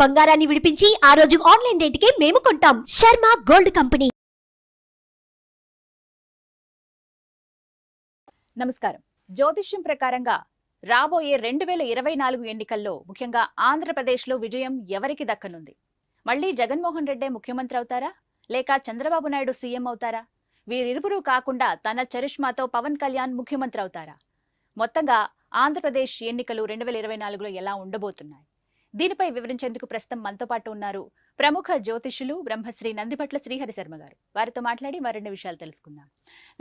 బంగారాన్ని విడిపించి ఆ రోజు ఆన్లైన్ రేటుకే మేము కొంటాం. Sharma gold company. నమస్కారం. జ్యోతిష్యం ప్రకారంగా రాబోయే 2024 ఎన్నికల్లో ముఖ్యంగా ఆంధ్రప్రదేశ్లో విజయం ఎవరికి దక్కనుంది? మళ్ళీ జగన్మోహన్ రెడ్డే ముఖ్యమంత్రి అవుతారా, లేక చంద్రబాబు నాయుడు సీఎం అవుతారా? వీరిరువురు కాకుండా తన చరిష్మాతో పవన్ కళ్యాణ్ ముఖ్యమంత్రి అవుతారా? మొత్తంగా ఆంధ్రప్రదేశ్ ఎన్నికలు 2024లో ఎలా ఉండబోతున్నాయి? దీనిపై వివరించేందుకు ప్రస్తుతం మనతో పాటు ఉన్నారు ప్రముఖ జ్యోతిష్యులు బ్రహ్మశ్రీ నందిపట్ల శ్రీహరి శర్మ గారు. వారితో మాట్లాడి మరిన్ని విషయాలు తెలుసుకుందాం.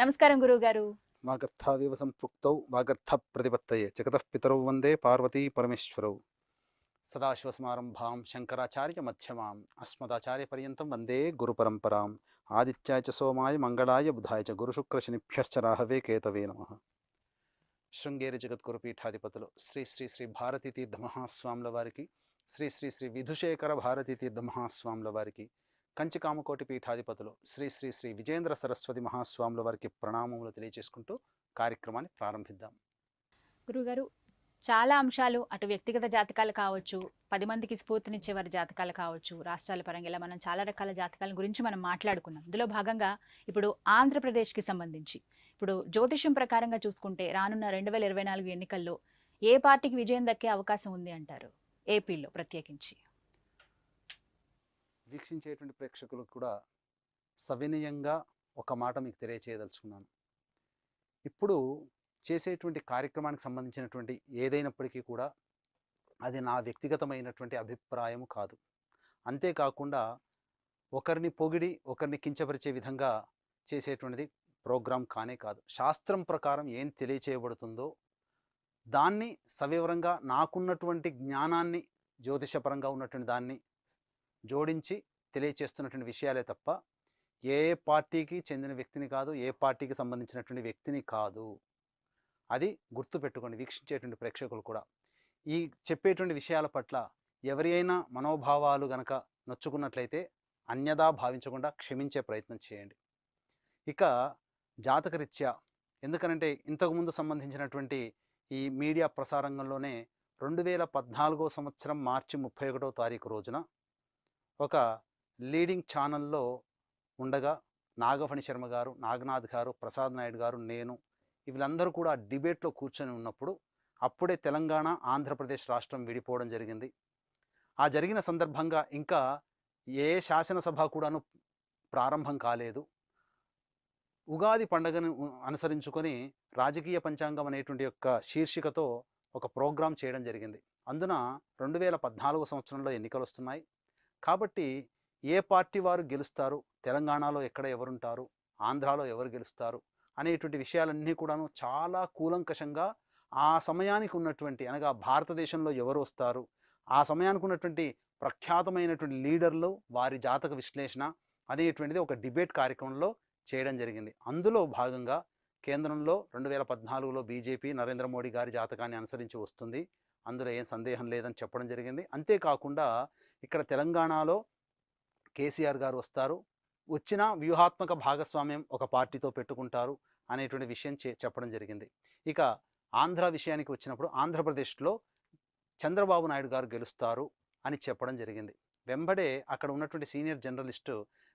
నమస్కారం గురువు గారు. వాగర్థావివ సంపృక్తౌ వాగర్థ ప్రతిపత్తయే జగతః పితరౌ వందే పార్వతీ పరమేశ్వరౌ. సదాశివసమారంభాం శంకరాచార్య మధ్యమాం అస్మదాచార్య పర్యంతం వందే గురు పరంపరాం. ఆదిత్యాయ చ సోమాయ మంగళాయ బుధాయ చ గురుశుక్ర శనిభ్యశ్చ రాహవే కేతవే నమః. శృంగేరి జగద్గురు పీఠాధిపతులు శ్రీ శ్రీ శ్రీ భారతీ తీర్థ మహాస్వాముల వారికి, శ్రీ శ్రీ శ్రీ విధుశేఖర భారతీ తీర్థ మహాస్వాముల వారికి, కంచి కామకోటి పీఠాధిపతులు శ్రీ శ్రీ శ్రీ విజేంద్ర సరస్వతి మహాస్వాముల వారికి ప్రణామములు తెలియజేసుకుంటూ కార్యక్రమాన్ని ప్రారంభిద్దాం. గురుగారు, చాలా అంశాలు అటు వ్యక్తిగత జాతకాలు కావచ్చు, 10 మందికి స్ఫూర్తినిచ్చే వారి జాతకాలు కావచ్చు, రాష్ట్రాల పరంగా ఇలా మనం చాలా రకాల జాతకాల గురించి మనం మాట్లాడుకున్నాం. ఇందులో భాగంగా ఇప్పుడు ఆంధ్రప్రదేశ్కి సంబంధించి ఇప్పుడు జ్యోతిష్యం ప్రకారంగా చూసుకుంటే రానున్న 2024 ఎన్నికల్లో ఏ పార్టీకి విజయం దక్కే అవకాశం ఉంది అంటారు, ఏపీలో ప్రత్యేకించి? వీక్షించేటువంటి ప్రేక్షకులకు కూడా సవినయంగా ఒక మాట మీకు తెలియచేయదలుచుకున్నాను. ఇప్పుడు చేసేటువంటి కార్యక్రమానికి సంబంధించినటువంటి ఏదైనప్పటికీ కూడా అది నా వ్యక్తిగతమైనటువంటి అభిప్రాయం కాదు. అంతేకాకుండా ఒకరిని పొగిడి ఒకరిని కించపరిచే విధంగా చేసేటువంటిది ప్రోగ్రాం కానే కాదు. శాస్త్రం ప్రకారం ఏం తెలియచేయబడుతుందో దాన్ని సవివరంగా నాకున్నటువంటి జ్ఞానాన్ని, జ్యోతిషపరంగా ఉన్నటువంటి దాన్ని జోడించి తెలియచేస్తున్నటువంటి విషయాలే తప్ప ఏ పార్టీకి చెందిన వ్యక్తిని కాదు, ఏ పార్టీకి సంబంధించినటువంటి వ్యక్తిని కాదు. అది గుర్తుపెట్టుకోండి వీక్షించేటువంటి ప్రేక్షకులు కూడా. ఈ చెప్పేటువంటి విషయాల పట్ల ఎవరి అయినా మనోభావాలు గనక నొచ్చుకున్నట్లయితే అన్యదా భావించకుండా క్షమించే ప్రయత్నం చేయండి. ఇక జాతకరీత్యా, ఎందుకనంటే ఇంతకుముందు సంబంధించినటువంటి ఈ మీడియా ప్రసారంగంలోనే 2014 సంవత్సరం మార్చి 31వ తారీఖు రోజున ఒక లీడింగ్ ఛానల్లో ఉండగా నాగఫణి శర్మ గారు, నాగనాథ్ గారు, ప్రసాద్ నాయుడు గారు, నేను వీళ్ళందరూ కూడా డిబేట్లో కూర్చొని ఉన్నప్పుడు అప్పుడే తెలంగాణ ఆంధ్రప్రదేశ్ రాష్ట్రం విడిపోవడం జరిగింది. ఆ జరిగిన సందర్భంగా ఇంకా ఏ శాసనసభ కూడాను ప్రారంభం కాలేదు. ఉగాది పండుగను అనుసరించుకొని రాజకీయ పంచాంగం అనేటువంటి యొక్క శీర్షికతో ఒక ప్రోగ్రాం చేయడం జరిగింది. అందున 2014 సంవత్సరంలో ఎన్నికలు వస్తున్నాయి కాబట్టి ఏ పార్టీ వారు గెలుస్తారు, తెలంగాణలో ఎక్కడ ఎవరుంటారు, ఆంధ్రాలో ఎవరు గెలుస్తారు అనేటువంటి విషయాలన్నీ కూడాను చాలా కూలంకషంగా ఆ సమయానికి ఉన్నటువంటి, అనగా భారతదేశంలో ఎవరు వస్తారు, ఆ సమయానికి ఉన్నటువంటి ప్రఖ్యాతమైనటువంటి లీడర్లు, వారి జాతక విశ్లేషణ అనేటువంటిది ఒక డిబేట్ కార్యక్రమంలో చేయడం జరిగింది. అందులో భాగంగా కేంద్రంలో 2014లో బీజేపీ నరేంద్ర మోడీ గారి జాతకాన్ని అనుసరించి వస్తుంది, అందులో ఏం సందేహం లేదని చెప్పడం జరిగింది. అంతేకాకుండా ఇక్కడ తెలంగాణలో కేసీఆర్ గారు వస్తారు, వచ్చిన వ్యూహాత్మక భాగస్వామ్యం ఒక పార్టీతో పెట్టుకుంటారు అనేటువంటి విషయం చెప్పడం జరిగింది. ఇక ఆంధ్ర విషయానికి వచ్చినప్పుడు ఆంధ్రప్రదేశ్లో చంద్రబాబు నాయుడు గారు గెలుస్తారు అని చెప్పడం జరిగింది. వెంబడే అక్కడ ఉన్నటువంటి సీనియర్ జర్నలిస్టు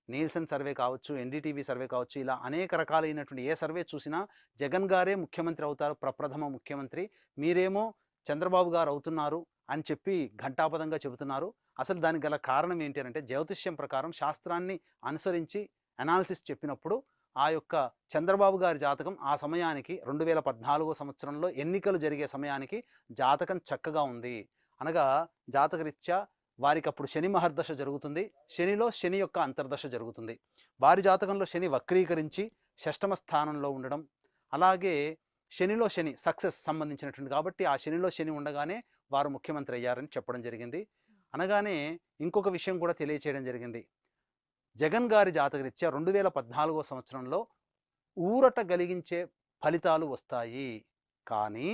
నీల్సన్ సర్వే కావచ్చు, ఎన్డీటీవీ సర్వే కావచ్చు, ఇలా అనేక రకాలైనటువంటి ఏ సర్వే చూసినా జగన్ గారే ముఖ్యమంత్రి అవుతారు, ప్రప్రథమ ముఖ్యమంత్రి, మీరేమో చంద్రబాబు గారు అవుతున్నారు అని చెప్పి ఘంటాపదంగా చెబుతున్నారు. అసలు దానికి గల కారణం ఏంటి అంటే జ్యోతిష్యం ప్రకారం శాస్త్రాన్ని అనుసరించి అనాలిసిస్ చెప్పినప్పుడు ఆ యొక్క చంద్రబాబు గారి జాతకం ఆ సమయానికి 2014 సంవత్సరంలో ఎన్నికలు జరిగే సమయానికి జాతకం చక్కగా ఉంది. అనగా జాతకరీత్యా వారికి అప్పుడు శని మహర్దశ జరుగుతుంది, శనిలో శని యొక్క అంతర్దశ జరుగుతుంది. వారి జాతకంలో శని వక్రీకరించి షష్టమ స్థానంలో ఉండడం, అలాగే శనిలో శని సక్సెస్ సంబంధించినటువంటి కాబట్టి ఆ శనిలో శని ఉండగానే వారు ముఖ్యమంత్రి అయ్యారని చెప్పడం జరిగింది. అనగానే ఇంకొక విషయం కూడా తెలియచేయడం జరిగింది. జగన్ గారి జాతకరీత్యా 2014 సంవత్సరంలో ఊరట కలిగించే ఫలితాలు వస్తాయి, కానీ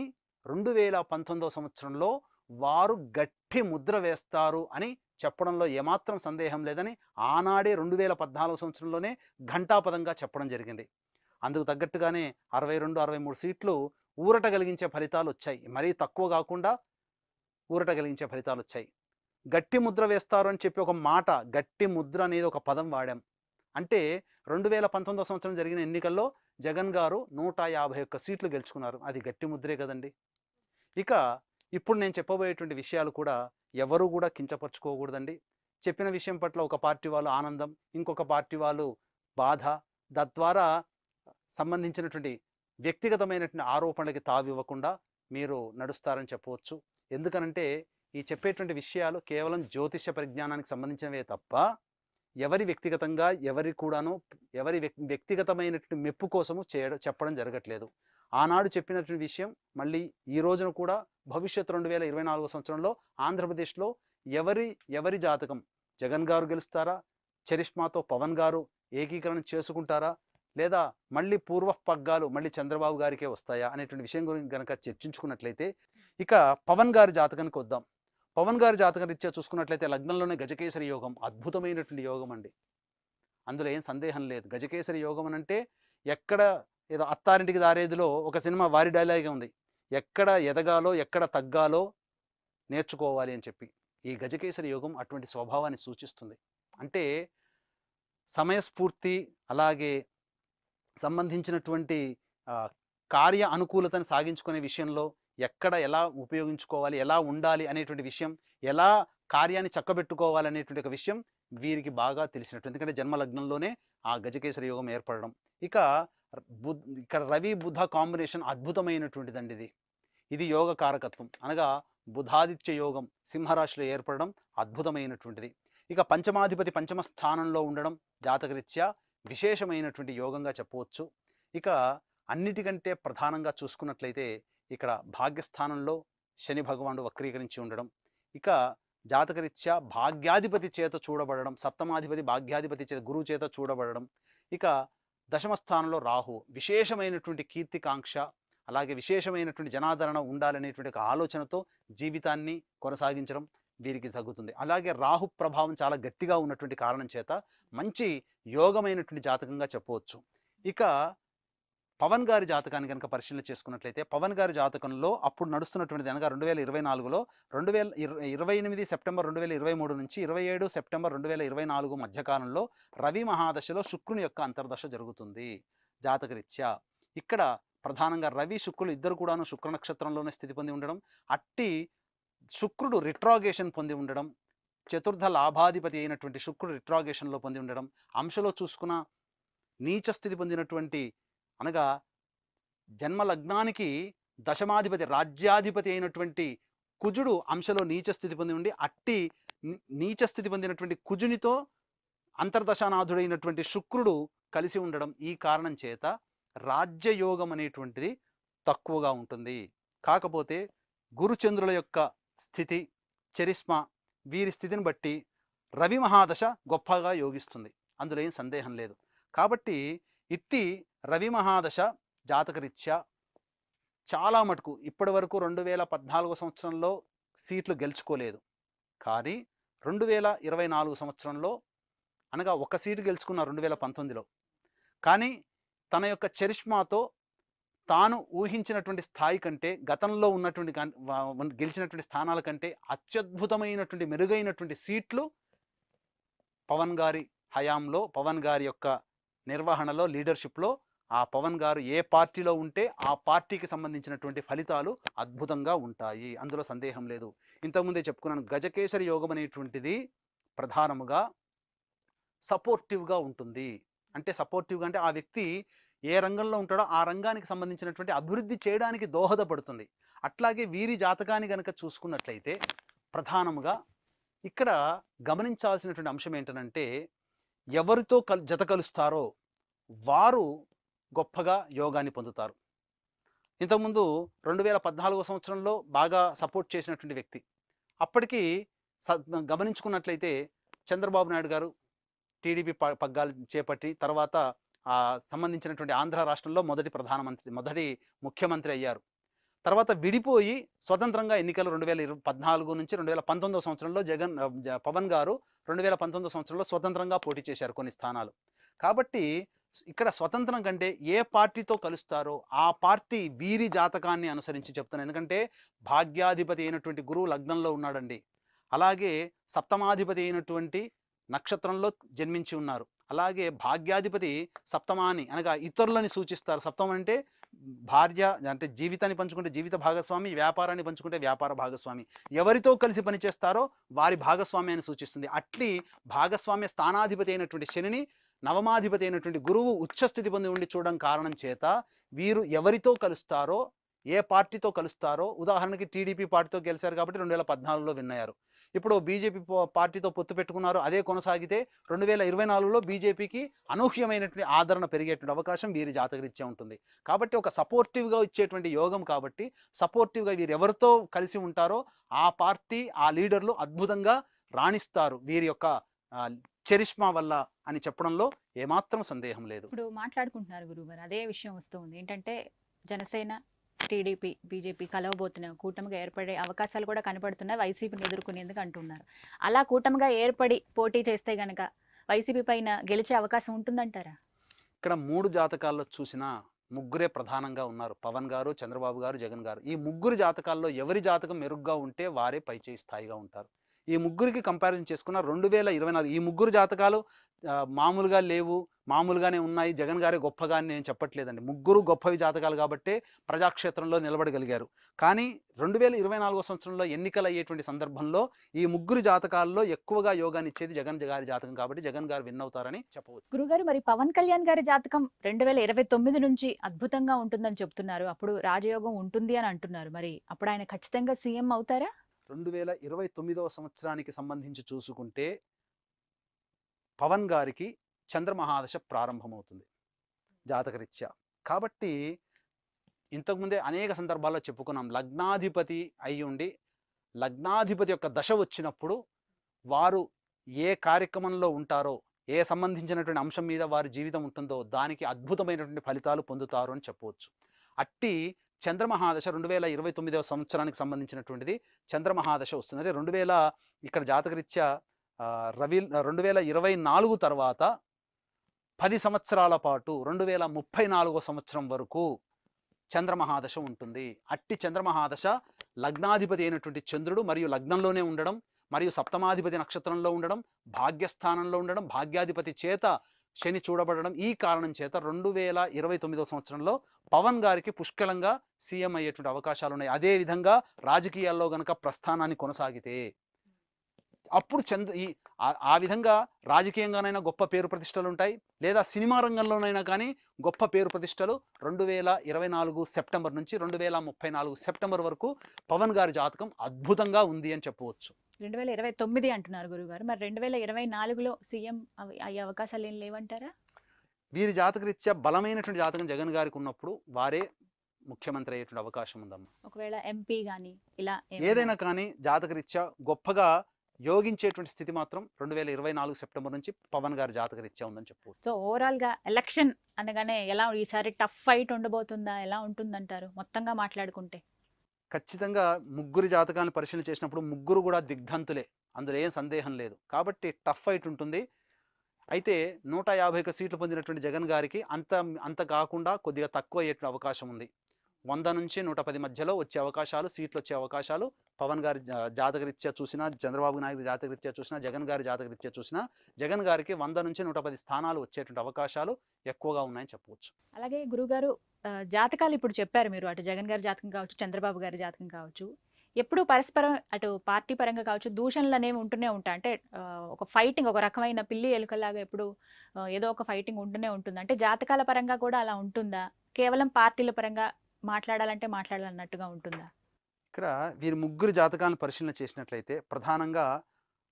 2019 సంవత్సరంలో వారు గట్టి ముద్ర వేస్తారు అని చెప్పడంలో ఏమాత్రం సందేహం లేదని ఆనాడే 2014 సంవత్సరంలోనే ఘంటాపదంగా చెప్పడం జరిగింది. అందుకు తగ్గట్టుగానే 62-63 సీట్లు ఊరట కలిగించే ఫలితాలు వచ్చాయి, మరీ తక్కువ కాకుండా ఊరట కలిగించే ఫలితాలు వచ్చాయి. గట్టి ముద్ర వేస్తారు అని చెప్పి ఒక మాట, గట్టి ముద్ర అనేది ఒక పదం వాడాం. అంటే 2019 సంవత్సరం జరిగిన ఎన్నికల్లో జగన్ గారు 151 సీట్లు గెలుచుకున్నారు. అది గట్టి ముద్రే కదండి. ఇక ఇప్పుడు నేను చెప్పబోయేటువంటి విషయాలు కూడా ఎవరు కూడా కించపరచుకోకూడదండి. చెప్పిన విషయం పట్ల ఒక పార్టీ వాళ్ళు ఆనందం, ఇంకొక పార్టీ వాళ్ళు బాధ, తద్వారా సంబంధించినటువంటి వ్యక్తిగతమైనటువంటి ఆరోపణలకి తావివ్వకుండా మీరు నడుస్తారని చెప్పవచ్చు. ఎందుకనంటే ఈ చెప్పేటువంటి విషయాలు కేవలం జ్యోతిష్య పరిజ్ఞానానికి సంబంధించినవే తప్ప ఎవరి వ్యక్తిగతంగా ఎవరి వ్యక్తిగతమైనటువంటి మెప్పు కోసము చెప్పడం జరగట్లేదు. ఆనాడు చెప్పినటువంటి విషయం మళ్ళీ ఈ రోజున కూడా భవిష్యత్ 2024 సంవత్సరంలో ఆంధ్రప్రదేశ్లో ఎవరి జాతకం, జగన్ గారు గెలుస్తారా, చరిష్మాతో పవన్ గారు ఏకీకరణ చేసుకుంటారా, లేదా మళ్ళీ పూర్వ పగ్గాలు మళ్ళీ చంద్రబాబు గారికే వస్తాయా అనేటువంటి విషయం గురించి కనుక చర్చించుకున్నట్లయితే, ఇక పవన్ గారి జాతకానికి వద్దాం. పవన్ గారి జాతక రీత్యా చూసుకున్నట్లయితే లగ్నంలోనే గజకేసరి యోగం, అద్భుతమైనటువంటి యోగం అండి. అందులో ఏం సందేహం లేదు. గజకేసరి యోగం అని అంటే ఎక్కడ ఏదో అత్తారింటికి దారేదిలో ఒక సినిమా వారి డైలాగే ఉంది, ఎక్కడ ఎదగాలో ఎక్కడ తగ్గాలో నేర్చుకోవాలి అని చెప్పి. ఈ గజకేసరి యోగం అటువంటి స్వభావాన్ని సూచిస్తుంది. అంటే సమయస్ఫూర్తి, అలాగే సంబంధించినటువంటి కార్య అనుకూలతను సాగించుకునే విషయంలో ఎక్కడ ఎలా ఉపయోగించుకోవాలి, ఎలా ఉండాలి అనేటువంటి విషయం, ఎలా కార్యాన్ని చక్కబెట్టుకోవాలి అనేటువంటి ఒక విషయం వీరికి బాగా తెలిసినట్టు. ఎందుకంటే జన్మలగ్నంలోనే ఆ గజకేసరి యోగం ఏర్పడడం. ఇక ఇక్కడ రవి బుధ కాంబినేషన్ అద్భుతమైనటువంటిదండి. ఇది యోగ కారకత్వం, అనగా బుధాదిత్య యోగం సింహరాశిలో ఏర్పడడం అద్భుతమైనటువంటిది. ఇక పంచమాధిపతి పంచమ స్థానంలో ఉండడం జాతకరీత్యా విశేషమైనటువంటి యోగంగా చెప్పవచ్చు. ఇక అన్నిటికంటే ప్రధానంగా చూసుకున్నట్లయితే ఇక్కడ భాగ్యస్థానంలో శని భగవానుడు వక్రీకరించి ఉండడం, ఇక జాతకరీత్యా భాగ్యాధిపతి చేత చూడబడడం, సప్తమాధిపతి భాగ్యాధిపతి చేత గురువు చేత చూడబడడం, ఇక దశమ స్థానంలో రాహు, విశేషమైనటువంటి కీర్తికాంక్ష, అలాగే విశేషమైనటువంటి జనాదరణ ఉండాలనేటువంటి ఒక ఆలోచనతో జీవితాన్ని కొనసాగించడం వీరికి తగ్గుతుంది. అలాగే రాహు ప్రభావం చాలా గట్టిగా ఉన్నటువంటి కారణం చేత మంచి యోగమైనటువంటి జాతకంగా చెప్పవచ్చు. ఇక పవన్ గారి జాతకాన్ని కనుక పరిశీలన చేసుకున్నట్లయితే, పవన్ గారి జాతకంలో అప్పుడు నడుస్తున్నటువంటిది అనగా 2024లో 28 సెప్టెంబర్ 2023 నుంచి 27 సెప్టెంబర్ 2024 మధ్యకాలంలో రవి మహాదశలో శుక్రుని యొక్క అంతర్దశ జరుగుతుంది జాతకరీత్యా. ఇక్కడ ప్రధానంగా రవి శుక్రులు ఇద్దరు కూడాను శుక్ర నక్షత్రంలోనే స్థితి పొంది ఉండడం, అట్టి శుక్రుడు రిట్రాగేషన్ పొంది ఉండడం, చతుర్థ లాభాధిపతి అయినటువంటి శుక్రుడు రిట్రాగేషన్లో పొంది ఉండడం, అంశలో చూసుకున్న నీచ స్థితి పొందినటువంటి అనగా జన్మ లగ్నానికి దశమాధిపతి రాజ్యాధిపతి అయినటువంటి కుజుడు అంశలో నీచ స్థితి పొంది ఉండి, అట్టి నీచ స్థితి పొందినటువంటి కుజునితో అంతర్దశానాథుడైనటువంటి శుక్రుడు కలిసి ఉండడం, ఈ కారణం చేత రాజ్యయోగం అనేటువంటిది తక్కువగా ఉంటుంది. కాకపోతే గురుచంద్రుల యొక్క స్థితి, చరిష్మా, వీరి స్థితిని బట్టి రవి మహాదశ గొప్పగా యోగిస్తుంది, అందులో ఏం సందేహం లేదు. కాబట్టి ఇట్టి రవి మహాదశ జాతకరీత్యా చాలా మటుకు ఇప్పటి వరకు 2014 సంవత్సరంలో సీట్లు గెలుచుకోలేదు, కానీ 2024 సంవత్సరంలో అనగా ఒక సీటు గెలుచుకున్న 2019లో, కానీ తన యొక్క చరిష్మాతో తాను ఊహించినటువంటి స్థాయి కంటే, గతంలో ఉన్నటువంటి గెలిచినటువంటి స్థానాల కంటే అత్యద్భుతమైనటువంటి మెరుగైనటువంటి సీట్లు పవన్ గారి హయాంలో, పవన్ గారి యొక్క నిర్వహణలో, లీడర్షిప్లో ఆ పవన్ గారు ఏ పార్టీలో ఉంటే ఆ పార్టీకి సంబంధించినటువంటి ఫలితాలు అద్భుతంగా ఉంటాయి, అందులో సందేహం లేదు. ఇంతకుముందే చెప్పుకున్నాను, గజకేసరి యోగం అనేటువంటిది ప్రధానముగా సపోర్టివ్గా ఉంటుంది. అంటే సపోర్టివ్గా అంటే ఆ వ్యక్తి ఏ రంగంలో ఉంటాడో ఆ రంగానికి సంబంధించినటువంటి అభివృద్ధి చేయడానికి దోహదపడుతుంది. అట్లాగే వీరి జాతకాన్ని కనుక చూసుకున్నట్లయితే ప్రధానముగా ఇక్కడ గమనించాల్సినటువంటి అంశం ఏంటంటే, ఎవరితో జత కలుస్తారో వారు గొప్పగా యోగాన్ని పొందుతారు. ఇంతకుముందు 2014 సంవత్సరంలో బాగా సపోర్ట్ చేసినటువంటి వ్యక్తి, అప్పటికి గమనించుకున్నట్లయితే చంద్రబాబు నాయుడు గారు టీడీపీ పగ్గాలు చేపట్టి తర్వాత సంబంధించినటువంటి ఆంధ్ర రాష్ట్రంలో మొదటి ముఖ్యమంత్రి అయ్యారు. తర్వాత విడిపోయి స్వతంత్రంగా ఎన్నికలు 2014 నుంచి 2019 సంవత్సరంలో పవన్ గారు 2019 సంవత్సరంలో స్వతంత్రంగా పోటీ చేశారు కొన్ని స్థానాలు. కాబట్టి ఇక్కడ స్వతంత్రం కంటే ఏ పార్టీతో కలుస్తారో ఆ పార్టీ వీరి జాతకాన్ని అనుసరించి చెప్తున్నాను. ఎందుకంటే భాగ్యాధిపతి అయినటువంటి గురువు లగ్నంలో ఉన్నాడండి. అలాగే సప్తమాధిపతి అయినటువంటి నక్షత్రంలో జన్మించి ఉన్నారు. అలాగే భాగ్యాధిపతి సప్తమాని అనగా ఇతరులని సూచిస్తారు. సప్తమం అంటే భార్య, అంటే జీవితాన్ని పంచుకుంటే జీవిత భాగస్వామి, వ్యాపారాన్ని పంచుకుంటే వ్యాపార భాగస్వామి, ఎవరితో కలిసి పనిచేస్తారో వారి భాగస్వామ్యాన్ని సూచిస్తుంది. అట్లి భాగస్వామ్య స్థానాధిపతి అయినటువంటి శనిని నవమాధిపతి అయినటువంటి గురువు ఉచ్చస్థితి పొంది ఉండి చూడడం కారణం చేత వీరు ఎవరితో కలుస్తారో, ఏ పార్టీతో కలుస్తారో, ఉదాహరణకి టీడీపీ పార్టీతో గెలిచారు కాబట్టి 2014లో విన్ అయ్యారు. ఇప్పుడు బీజేపీ పార్టీతో పొత్తు పెట్టుకున్నారు, అదే కొనసాగితే 2024లో బీజేపీకి అనూహ్యమైనటువంటి ఆదరణ పెరిగేటువంటి అవకాశం వీరి జాతకరీత్యా ఉంటుంది. కాబట్టి ఒక సపోర్టివ్గా ఇచ్చేటువంటి యోగం కాబట్టి సపోర్టివ్గా వీరు ఎవరితో కలిసి ఉంటారో ఆ పార్టీ, ఆ లీడర్లు అద్భుతంగా రాణిస్తారు వీరి యొక్క చరిష్మా వల్ల అని చెప్పడంలో ఏమాత్రం సందేహం లేదు. ఇప్పుడు మాట్లాడుకుంటున్నారు గురువుగారు, అదే విషయం వస్తుంది. ఏంటంటే జనసేన, టీడీపీ, బీజేపీ కలవబోతున్న కూటమిగా ఏర్పడే అవకాశాలు కూడా కనపడుతున్నాయి వైసీపీని ఎదుర్కొనేందుకు అంటున్నారు. అలా కూటమిగా ఏర్పడి పోటీ చేస్తే గనక వైసీపీ పైన గెలిచే అవకాశం ఉంటుందంటారా? ఇక్కడ 3 జాతకాల్లో చూసినా ముగ్గురే ప్రధానంగా ఉన్నారు. పవన్ గారు, చంద్రబాబు గారు, జగన్ గారు. ఈ ముగ్గురు జాతకాల్లో ఎవరి జాతకం మెరుగ్గా ఉంటే వారే పైచేయి స్థాయిగా ఉంటారు. ఈ ముగ్గురికి కంపారిజన్ చేసుకున్న 2024 ఈ ముగ్గురు జాతకాలు మామూలుగా లేవు, మామూలుగానే ఉన్నాయి, జగన్ గారే గొప్పగా అని నేను చెప్పట్లేదండి. ముగ్గురు గొప్పవి జాతకాలు కాబట్టే ప్రజాక్షేత్రంలో నిలబడగలిగారు. కానీ 2024 సంవత్సరంలో ఎన్నికలు అయ్యేటువంటి సందర్భంలో ఈ ముగ్గురు జాతకాల్లో ఎక్కువగా యోగాన్ని ఇచ్చేది జగన్ గారి జాతకం కాబట్టి జగన్ గారు విన్ అవుతారని చెప్పవచ్చు. గురుగారు, మరి పవన్ కళ్యాణ్ గారి జాతకం 2029 నుంచి అద్భుతంగా ఉంటుందని చెప్తున్నారు. అప్పుడు రాజయోగం ఉంటుంది అని అంటున్నారు. మరి అప్పుడు ఆయన ఖచ్చితంగా సీఎం అవుతారా? 2029వ సంవత్సరానికి సంబంధించి చూసుకుంటే పవన్ గారికి చంద్రమహాదశ ప్రారంభమవుతుంది జాతకరీత్యా. కాబట్టి ఇంతకుముందే అనేక సందర్భాల్లో చెప్పుకున్నాం, లగ్నాధిపతి అయి ఉండి లగ్నాధిపతి యొక్క దశ వచ్చినప్పుడు వారు ఏ కార్యక్రమంలో ఉంటారో, ఏ సంబంధించినటువంటి అంశం మీద వారి జీవితం ఉంటుందో దానికి అద్భుతమైనటువంటి ఫలితాలు పొందుతారు అని చెప్పవచ్చు. అట్టి చంద్రమహాదశ 2029వ సంవత్సరానికి సంబంధించినటువంటిది చంద్రమహాదశ వస్తుంది. అదే ఇక్కడ జాతకరీత్యా 2024 తర్వాత 10 సంవత్సరాల పాటు 2034 సంవత్సరం వరకు చంద్రమహాదశ ఉంటుంది. అట్టి చంద్రమహాదశ లగ్నాధిపతి అయినటువంటి చంద్రుడు మరియు లగ్నంలోనే ఉండడం, మరియు సప్తమాధిపతి నక్షత్రంలో ఉండడం, భాగ్యస్థానంలో ఉండడం, భాగ్యాధిపతి చేత శని చూడబడడం, ఈ కారణం చేత 2029వ సంవత్సరంలో పవన్ గారికి పుష్కలంగా సీఎం అయ్యేటువంటి అవకాశాలు ఉన్నాయి. అదేవిధంగా రాజకీయాల్లో గనక ప్రస్థానాన్ని కొనసాగితే అప్పుడు ఆ విధంగా రాజకీయంగానైనా గొప్ప పేరు ప్రతిష్టలు ఉంటాయి, లేదా సినిమా రంగంలోనైనా కానీ గొప్ప పేరు ప్రతిష్టలు 2024 సెప్టెంబర్ నుంచి 2034 సెప్టెంబర్ వరకు పవన్ గారి జాతకం అద్భుతంగా ఉంది అని చెప్పవచ్చు. 2029 అంటున్నారు గురుగారు, మరి 2024లో సీఎం అయ్యే అవకాశాలు ఏం లేవంటారా? వీరి జాతకరీత్యా బలమైనటువంటి జాతకం జగన్ గారికి ఉన్నప్పుడు వారే ముఖ్యమంత్రి అయ్యేటువంటి అవకాశం ఉందమ్మా. ఒకవేళ ఎంపీ కానీ ఇలా ఏదైనా కానీ జాతకరీత్యా గొప్పగా యోగించేటువంటి స్థితి మాత్రం 2024 సెప్టెంబర్ నుంచి పవన్ గారి జాతకరీత్యా ఉందని చెప్పవచ్చు. సో ఓవరాల్ గా ఎలక్షన్ అనగానే ఎలా ఈసారి టఫ్ ఫైట్ ఉండబోతుందా, ఎలా ఉంటుందంటారు మొత్తంగా మాట్లాడుకుంటే? ఖచ్చితంగా ముగ్గురు జాతకాలను పరిశీలన చేసినప్పుడు ముగ్గురు కూడా దిగ్ధంతులే, అందులో ఏం సందేహం లేదు. కాబట్టి టఫ్ ఫైట్ ఉంటుంది. అయితే 151 సీట్లు పొందినటువంటి జగన్ గారికి అంత కాకుండా కొద్దిగా తక్కువ అయ్యేటువంటి అవకాశం ఉంది. 100 నుంచి 110 మధ్యలో వచ్చే అవకాశాలు, సీట్లు వచ్చే అవకాశాలు పవన్ గారి జాతకరీత్యా చూసినా, చంద్రబాబు నాయుడు జాతకరీత్యా చూసినా, జగన్ గారి జాతకరీత్యా చూసినా జగన్ గారికి 100 నుంచి 110 స్థానాలు వచ్చేటువంటి అవకాశాలు ఎక్కువగా ఉన్నాయని చెప్పవచ్చు. అలాగే గురుగారు, జాతకాలు ఇప్పుడు చెప్పారు మీరు, అటు జగన్ గారి జాతకం కావచ్చు, చంద్రబాబు గారి జాతకం కావచ్చు, ఎప్పుడు పరస్పరం అటు పార్టీ పరంగా కావచ్చు దూషణలు అనేవి ఉంటూనే ఉంటాయి. అంటే ఒక ఫైటింగ్, ఒక రకమైన పిల్లి ఎలుకలాగా ఎప్పుడు ఏదో ఒక ఫైటింగ్ ఉంటూనే ఉంటుంది. అంటే జాతకాల పరంగా కూడా అలా ఉంటుందా, కేవలం పార్టీల పరంగా మాట్లాడాలంటే మాట్లాడాలన్నట్టుగా ఉంటుందా? ఇక్కడ వీరి ముగ్గురు జాతకాలను పరిశీలన చేసినట్లయితే ప్రధానంగా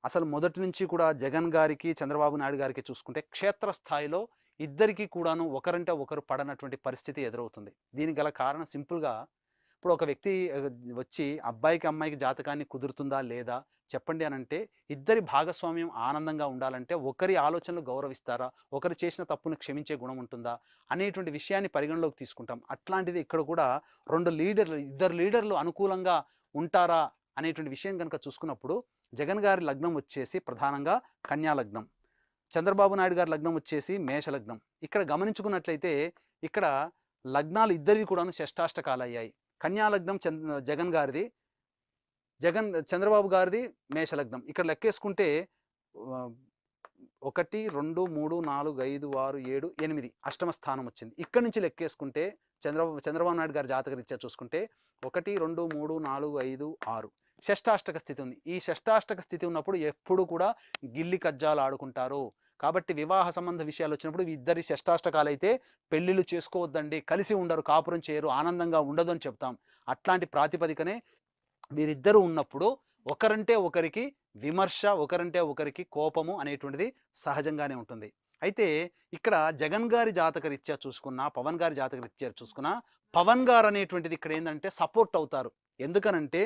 అసలు మొదటి నుంచి కూడా జగన్ గారికి, చంద్రబాబు నాయుడు గారికి చూసుకుంటే క్షేత్రస్థాయిలో ఇద్దరికీ కూడాను ఒకరంటే ఒకరు పడనటువంటి పరిస్థితి ఎదురవుతుంది. దీనికి గల కారణం సింపుల్గా, ఇప్పుడు ఒక వ్యక్తి వచ్చి అబ్బాయికి అమ్మాయికి జాతకాన్ని కుదురుతుందా లేదా చెప్పండి అని అంటే, ఇద్దరి భాగస్వామ్యం ఆనందంగా ఉండాలంటే ఒకరి ఆలోచనలు గౌరవిస్తారా, ఒకరు చేసిన తప్పును క్షమించే గుణం ఉంటుందా అనేటువంటి విషయాన్ని పరిగణలోకి తీసుకుంటాం. అట్లాంటిది ఇక్కడ కూడా ఇద్దరు లీడర్లు అనుకూలంగా ఉంటారా అనేటువంటి విషయం కనుక చూసుకున్నప్పుడు జగన్ గారి లగ్నం వచ్చేసి ప్రధానంగా కన్యా లగ్నం, చంద్రబాబు నాయుడు గారి లగ్నం వచ్చేసి మేష లగ్నం. ఇక్కడ గమనించుకున్నట్లయితే ఇక్కడ లగ్నాలు ఇద్దరివి కూడాను షష్టాష్టకాలు అయ్యాయి. కన్యా లగ్నం జగన్ గారిది చంద్రబాబు గారిది మేషలగ్నం. ఇక్కడ లెక్కేసుకుంటే 1, 2, 3, 4, 5, 6, 7, 8 అష్టమ స్థానం వచ్చింది. ఇక్కడ నుంచి లెక్కేసుకుంటే చంద్రబాబు నాయుడు గారి జాతకరీత్యా చూసుకుంటే 1, 2, 3, 4, 5, 6 షష్టాష్టక స్థితి ఉంది. ఈ షష్టాష్టక స్థితి ఉన్నప్పుడు ఎప్పుడు కూడా గిల్లి కజ్జాలు ఆడుకుంటారు. కాబట్టి వివాహ సంబంధ విషయాలు వచ్చినప్పుడు ఇద్దరి షష్టాష్టకాలు అయితే పెళ్లిళ్ళు చేసుకోవద్దండి, కలిసి ఉండరు, కాపురం చేయరు, ఆనందంగా ఉండదు అని చెప్తాం. అట్లాంటి ప్రాతిపదికనే వీరిద్దరూ ఉన్నప్పుడు ఒకరంటే ఒకరికి విమర్శ, ఒకరంటే ఒకరికి కోపము అనేటువంటిది సహజంగానే ఉంటుంది. అయితే ఇక్కడ జగన్ గారి జాతకరీత్యా చూసుకున్నా, పవన్ గారి జాతకరీత్యా చూసుకున్నా, పవన్ గారు అనేటువంటిది ఇక్కడ ఏంటంటే సపోర్ట్ అవుతారు. ఎందుకనంటే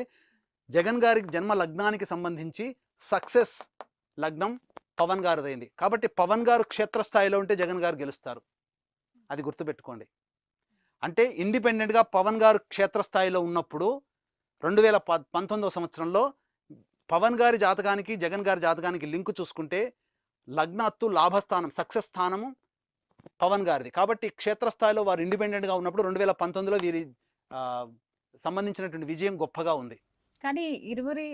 జగన్ గారికి జన్మ లగ్నానికి సంబంధించి సక్సెస్ లగ్నం పవన్ గారిదైంది. కాబట్టి పవన్ గారు క్షేత్రస్థాయిలో ఉంటే జగన్ గారు గెలుస్తారు. అది గుర్తుపెట్టుకోండి. అంటే ఇండిపెండెంట్గా పవన్ గారు క్షేత్రస్థాయిలో ఉన్నప్పుడు 2019వ సంవత్సరంలో పవన్ గారి జాతకానికి జగన్ గారి జాతకానికి లింకు చూసుకుంటే లగ్నత్తు లాభస్థానం సక్సెస్ స్థానము పవన్ గారిది. కాబట్టి క్షేత్రస్థాయిలో వారు ఇండిపెండెంట్గా ఉన్నప్పుడు 2019లో వీరి సంబంధించినటువంటి విజయం గొప్పగా ఉంది. కానీ ఇరువురి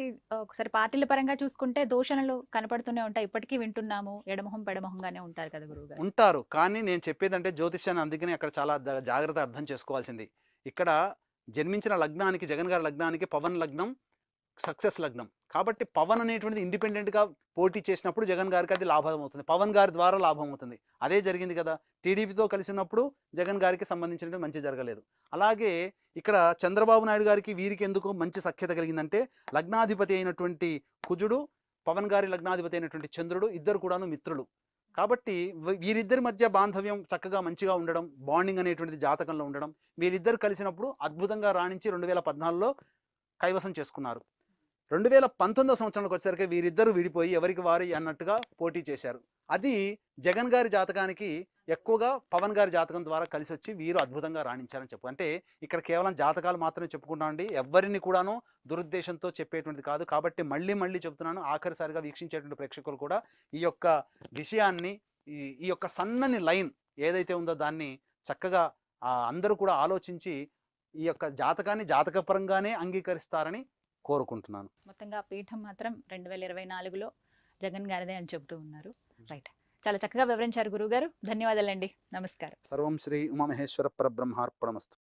ఒకసారి పార్టీల పరంగా చూసుకుంటే దూషణలు కనపడుతూనే ఉంటాయి. ఇప్పటికీ వింటున్నాము. ఎడమొహం పెడమొహంగానే ఉంటారు కదా గురువుగారు. ఉంటారు. కానీ నేను చెప్పేదంటే జ్యోతిష్యాన్ని అందుకని అక్కడ చాలా జాగ్రత్త అర్థం చేసుకోవాల్సింది. ఇక్కడ జన్మించిన లగ్నానికి జగన్ గారి లగ్నానికి పవన్ లగ్నం సక్సెస్ లగ్నం. కాబట్టి పవన్ అనేటువంటిది ఇండిపెండెంట్గా పోటీ చేసినప్పుడు జగన్ గారికి అది లాభం అవుతుంది, పవన్ గారి ద్వారా లాభం అవుతుంది. అదే జరిగింది కదా. టీడీపీతో కలిసినప్పుడు జగన్ గారికి సంబంధించినటువంటి మంచి జరగలేదు. అలాగే ఇక్కడ చంద్రబాబు నాయుడు గారికి వీరికి ఎందుకు మంచి సఖ్యత కలిగిందంటే లగ్నాధిపతి అయినటువంటి కుజుడు, పవన్ గారి లగ్నాధిపతి అయినటువంటి చంద్రుడు ఇద్దరు కూడాను మిత్రులు. కాబట్టి వీరిద్దరి మధ్య బాంధవ్యం చక్కగా మంచిగా ఉండడం, బాండింగ్ అనేటువంటిది జాతకంలో ఉండడం, వీరిద్దరు కలిసినప్పుడు అద్భుతంగా రాణించి 2014లో కైవసం చేసుకున్నారు. 2019వ సంవత్సరానికి వచ్చేసరికి వీరిద్దరూ విడిపోయి ఎవరికి వారి అన్నట్టుగా పోటీ చేశారు. అది జగన్ గారి జాతకానికి ఎక్కువగా పవన్ గారి జాతకం ద్వారా కలిసి వచ్చి వీరు అద్భుతంగా రాణించారని చెప్పు. అంటే ఇక్కడ కేవలం జాతకాలు మాత్రమే చెప్పుకుంటామండి, ఎవరిని కూడాను దురుద్దేశంతో చెప్పేటువంటిది కాదు. కాబట్టి మళ్ళీ చెప్తున్నాను, ఆఖరిసారిగా వీక్షించేటువంటి ప్రేక్షకులు కూడా ఈ యొక్క విషయాన్ని ఈ యొక్క సన్నని లైన్ ఏదైతే ఉందో దాన్ని చక్కగా అందరూ కూడా ఆలోచించి ఈ యొక్క జాతకాన్ని జాతకపరంగానే అంగీకరిస్తారని కోరుకుంటున్నాను. మొత్తంగా పీఠం మాత్రం 2024లో జగన్ గారిదే అని చెబుతూ ఉన్నారు. రైట్, చాలా చక్కగా వివరించారు గురువుగారు. ధన్యవాదాలండి. నమస్కారం. సర్వం శ్రీ ఉమామహేశ్వర పరబ్రహ్మార్పణమస్తు.